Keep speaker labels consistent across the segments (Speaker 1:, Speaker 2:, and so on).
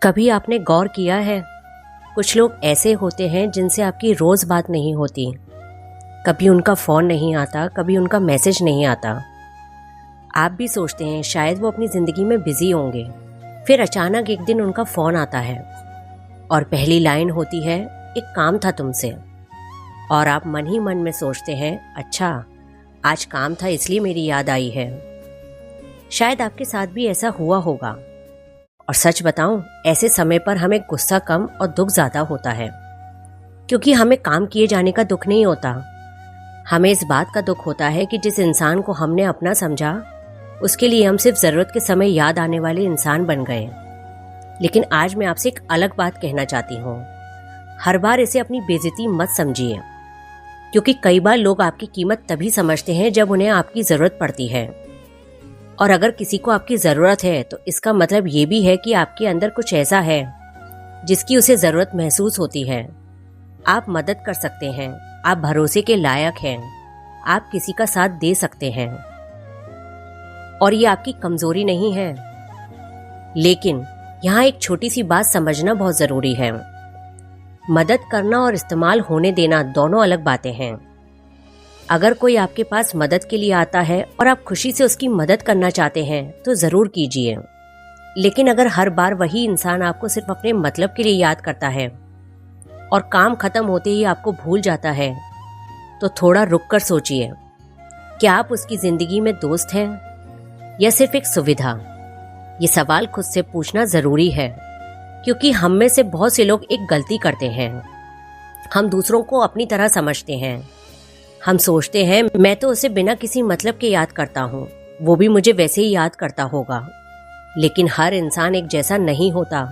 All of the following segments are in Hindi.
Speaker 1: कभी आपने गौर किया है, कुछ लोग ऐसे होते हैं जिनसे आपकी रोज बात नहीं होती। कभी उनका फ़ोन नहीं आता, कभी उनका मैसेज नहीं आता। आप भी सोचते हैं शायद वो अपनी ज़िंदगी में बिजी होंगे। फिर अचानक एक दिन उनका फ़ोन आता है और पहली लाइन होती है, एक काम था तुमसे। और आप मन ही मन में सोचते हैं, अच्छा आज काम था इसलिए मेरी याद आई है। शायद आपके साथ भी ऐसा हुआ होगा। और सच बताऊं, ऐसे समय पर हमें गुस्सा कम और दुख ज़्यादा होता है, क्योंकि हमें काम किए जाने का दुख नहीं होता। हमें इस बात का दुख होता है कि जिस इंसान को हमने अपना समझा, उसके लिए हम सिर्फ ज़रूरत के समय याद आने वाले इंसान बन गए। लेकिन आज मैं आपसे एक अलग बात कहना चाहती हूँ। हर बार इसे अपनी बेइज्जती मत समझिए, क्योंकि कई बार लोग आपकी कीमत तभी समझते हैं जब उन्हें आपकी ज़रूरत पड़ती है। और अगर किसी को आपकी ज़रूरत है तो इसका मतलब ये भी है कि आपके अंदर कुछ ऐसा है जिसकी उसे ज़रूरत महसूस होती है। आप मदद कर सकते हैं, आप भरोसे के लायक हैं, आप किसी का साथ दे सकते हैं और ये आपकी कमज़ोरी नहीं है। लेकिन यहाँ एक छोटी सी बात समझना बहुत ज़रूरी है। मदद करना और इस्तेमाल होने देना दोनों अलग बातें हैं। अगर कोई आपके पास मदद के लिए आता है और आप खुशी से उसकी मदद करना चाहते हैं तो ज़रूर कीजिए। लेकिन अगर हर बार वही इंसान आपको सिर्फ अपने मतलब के लिए याद करता है और काम खत्म होते ही आपको भूल जाता है, तो थोड़ा रुक कर सोचिए, क्या आप उसकी ज़िंदगी में दोस्त हैं या सिर्फ एक सुविधा? ये सवाल खुद से पूछना ज़रूरी है, क्योंकि हम में से बहुत से लोग एक गलती करते हैं। हम दूसरों को अपनी तरह समझते हैं। हम सोचते हैं मैं तो उसे बिना किसी मतलब के याद करता हूँ, वो भी मुझे वैसे ही याद करता होगा। लेकिन हर इंसान एक जैसा नहीं होता।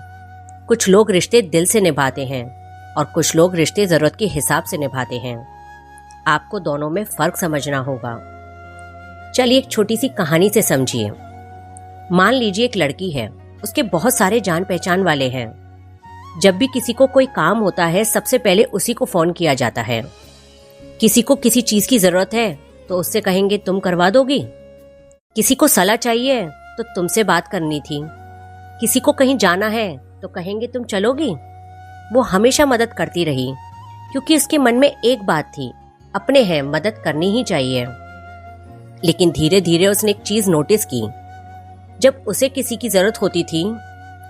Speaker 1: कुछ लोग रिश्ते दिल से निभाते हैं और कुछ लोग रिश्ते ज़रूरत के हिसाब से निभाते हैं। आपको दोनों में फ़र्क समझना होगा। चलिए एक छोटी सी कहानी से समझिए। मान लीजिए एक लड़की है, उसके बहुत सारे जान पहचान वाले हैं। जब भी किसी को कोई काम होता है, सबसे पहले उसी को फ़ोन किया जाता है। किसी को किसी चीज की जरूरत है तो उससे कहेंगे तुम करवा दोगी। किसी को सलाह चाहिए तो तुमसे बात करनी थी। किसी को कहीं जाना है तो कहेंगे तुम चलोगी। वो हमेशा मदद करती रही, क्योंकि उसके मन में एक बात थी, अपने हैं, मदद करनी ही चाहिए। लेकिन धीरे धीरे उसने एक चीज नोटिस की। जब उसे किसी की जरूरत होती थी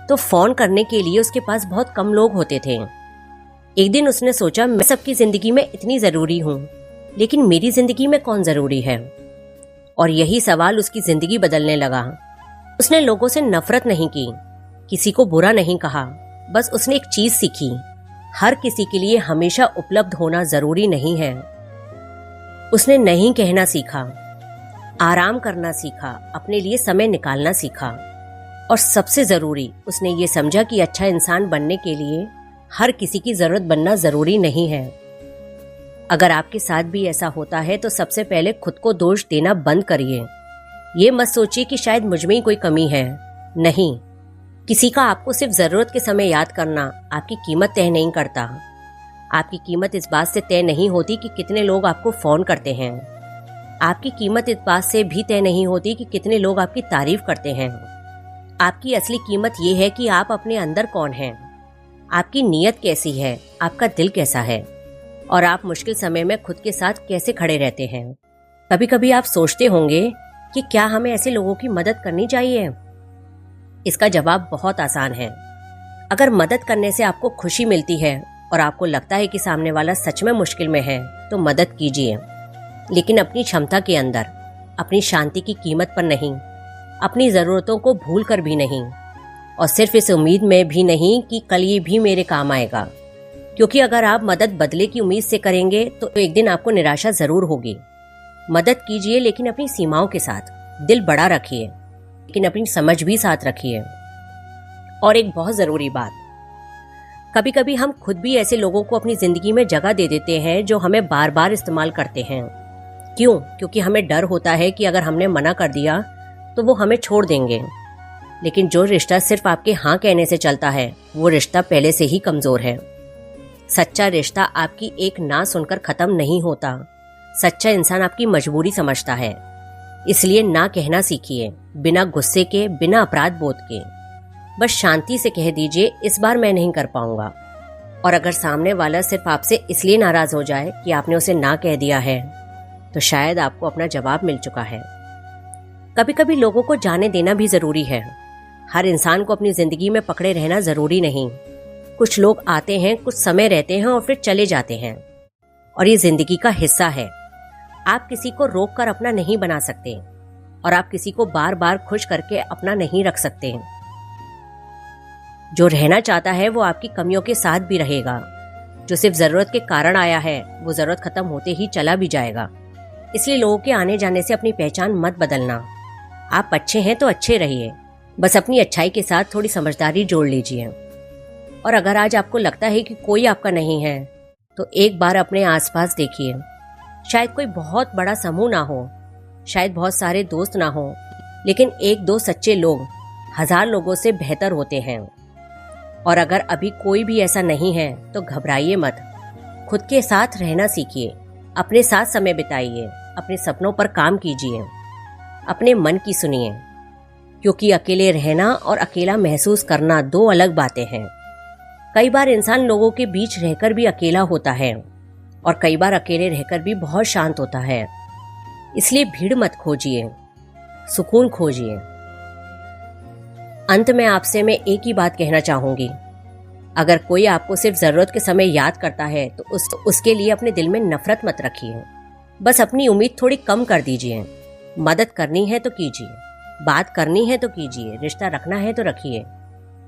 Speaker 1: तो फोन करने के लिए उसके पास बहुत कम लोग होते थे। एक दिन उसने सोचा, मैं सबकी जिंदगी में इतनी जरूरी हूँ, लेकिन मेरी जिंदगी में कौन जरूरी है? और यही सवाल उसकी जिंदगी बदलने लगा। उसने लोगों से नफरत नहीं की, किसी को बुरा नहीं कहा, बस उसने एक चीज सीखी, हर किसी के लिए हमेशा उपलब्ध होना जरूरी नहीं है। उसने नहीं कहना सीखा, आराम करना सीखा, अपने लिए समय निकालना सीखा। और सबसे जरूरी, उसने ये समझा कि अच्छा इंसान बनने के लिए हर किसी की जरूरत बनना जरूरी नहीं है। अगर आपके साथ भी ऐसा होता है तो सबसे पहले खुद को दोष देना बंद करिए। ये मत सोचिए कि शायद मुझ में ही कोई कमी है। नहीं, किसी का आपको सिर्फ जरूरत के समय याद करना आपकी कीमत तय नहीं करता। आपकी कीमत इस बात से तय नहीं होती कि कितने लोग आपको फोन करते हैं। आपकी कीमत इस बात से भी तय नहीं होती कि कितने लोग आपकी तारीफ करते हैं। आपकी असली कीमत ये है कि आप अपने अंदर कौन हैं, आपकी नीयत कैसी है, आपका दिल कैसा है, और आप मुश्किल समय में खुद के साथ कैसे खड़े रहते हैं। कभी कभी आप सोचते होंगे कि क्या हमें ऐसे लोगों की मदद करनी चाहिए? इसका जवाब बहुत आसान है। अगर मदद करने से आपको खुशी मिलती है और आपको लगता है कि सामने वाला सच में मुश्किल में है, तो मदद कीजिए, लेकिन अपनी क्षमता के अंदर, अपनी शांति की कीमत पर नहीं, अपनी ज़रूरतों को भूल कर भी नहीं, और सिर्फ इस उम्मीद में भी नहीं कि कल ये भी मेरे काम आएगा। क्योंकि अगर आप मदद बदले की उम्मीद से करेंगे तो एक दिन आपको निराशा जरूर होगी। मदद कीजिए, लेकिन अपनी सीमाओं के साथ। दिल बड़ा रखिए, लेकिन अपनी समझ भी साथ रखिए। और एक बहुत ज़रूरी बात, कभी कभी हम खुद भी ऐसे लोगों को अपनी ज़िंदगी में जगह दे देते हैं जो हमें बार बार इस्तेमाल करते हैं। क्यों? क्योंकि हमें डर होता है कि अगर हमने मना कर दिया तो वो हमें छोड़ देंगे। लेकिन जो रिश्ता सिर्फ आपके हाँ कहने से चलता है, वो रिश्ता पहले से ही कमज़ोर है। सच्चा रिश्ता आपकी एक ना सुनकर ख़त्म नहीं होता। सच्चा इंसान आपकी मजबूरी समझता है। इसलिए ना कहना सीखिए, बिना गुस्से के, बिना अपराध बोध के। बस शांति से कह दीजिए, इस बार मैं नहीं कर पाऊंगा। और अगर सामने वाला सिर्फ आपसे इसलिए नाराज हो जाए कि आपने उसे ना कह दिया है, तो शायद आपको अपना जवाब मिल चुका है। कभी कभी लोगों को जाने देना भी जरूरी है। हर इंसान को अपनी जिंदगी में पकड़े रहना जरूरी नहीं। कुछ लोग आते हैं, कुछ समय रहते हैं और फिर चले जाते हैं, और ये जिंदगी का हिस्सा है। आप किसी को रोक कर अपना नहीं बना सकते, और आप किसी को बार बार खुश करके अपना नहीं रख सकते। जो रहना चाहता है वो आपकी कमियों के साथ भी रहेगा। जो सिर्फ जरूरत के कारण आया है, वो जरूरत खत्म होते ही चला भी जाएगा। इसलिए लोगों के आने जाने से अपनी पहचान मत बदलना। आप अच्छे हैं तो अच्छे रहिए, बस अपनी अच्छाई के साथ थोड़ी समझदारी जोड़ लीजिए। और अगर आज आपको लगता है कि कोई आपका नहीं है, तो एक बार अपने आसपास देखिए। शायद कोई बहुत बड़ा समूह ना हो, शायद बहुत सारे दोस्त ना हो, लेकिन एक दो सच्चे लोग 1000 लोगों से बेहतर होते हैं। और अगर अभी कोई भी ऐसा नहीं है तो घबराइए मत। खुद के साथ रहना सीखिए, अपने साथ समय बिताइए, अपने सपनों पर काम कीजिए, अपने मन की सुनिए। क्योंकि अकेले रहना और अकेला महसूस करना 2 अलग बातें हैं। कई बार इंसान लोगों के बीच रहकर भी अकेला होता है, और कई बार अकेले रहकर भी बहुत शांत होता है। इसलिए भीड़ मत खोजिए, सुकून खोजिए। अंत में आपसे मैं एक ही बात कहना चाहूंगी, अगर कोई आपको सिर्फ जरूरत के समय याद करता है तो उसके लिए अपने दिल में नफरत मत रखिए। बस अपनी उम्मीद थोड़ी कम कर दीजिए। मदद करनी है तो कीजिए, बात करनी है तो कीजिए, रिश्ता रखना है तो रखिए,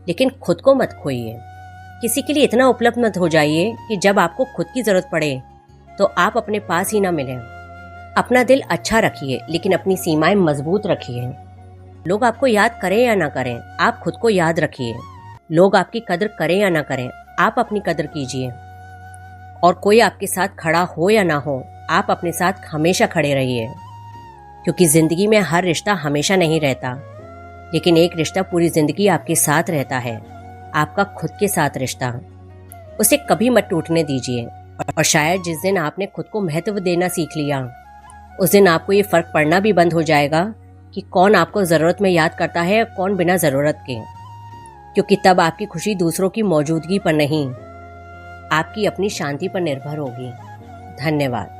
Speaker 1: लेकिन खुद को मत खोइए। किसी के लिए इतना उपलब्ध मत हो जाइए कि जब आपको खुद की जरूरत पड़े तो आप अपने पास ही ना मिलें। अपना दिल अच्छा रखिए, लेकिन अपनी सीमाएं मजबूत रखिए। लोग आपको याद करें या ना करें, आप खुद को याद रखिए। लोग आपकी कदर करें या ना करें, आप अपनी कदर कीजिए। और कोई आपके साथ खड़ा हो या ना हो, आप अपने साथ हमेशा खड़े रहिए। क्योंकि जिंदगी में हर रिश्ता हमेशा नहीं रहता, लेकिन एक रिश्ता पूरी जिंदगी आपके साथ रहता है, आपका खुद के साथ रिश्ता। उसे कभी मत टूटने दीजिए। और शायद जिस दिन आपने खुद को महत्व देना सीख लिया, उस दिन आपको ये फर्क पड़ना भी बंद हो जाएगा कि कौन आपको जरूरत में याद करता है और कौन बिना जरूरत के। क्योंकि तब आपकी खुशी दूसरों की मौजूदगी पर नहीं, आपकी अपनी शांति पर निर्भर होगी। धन्यवाद।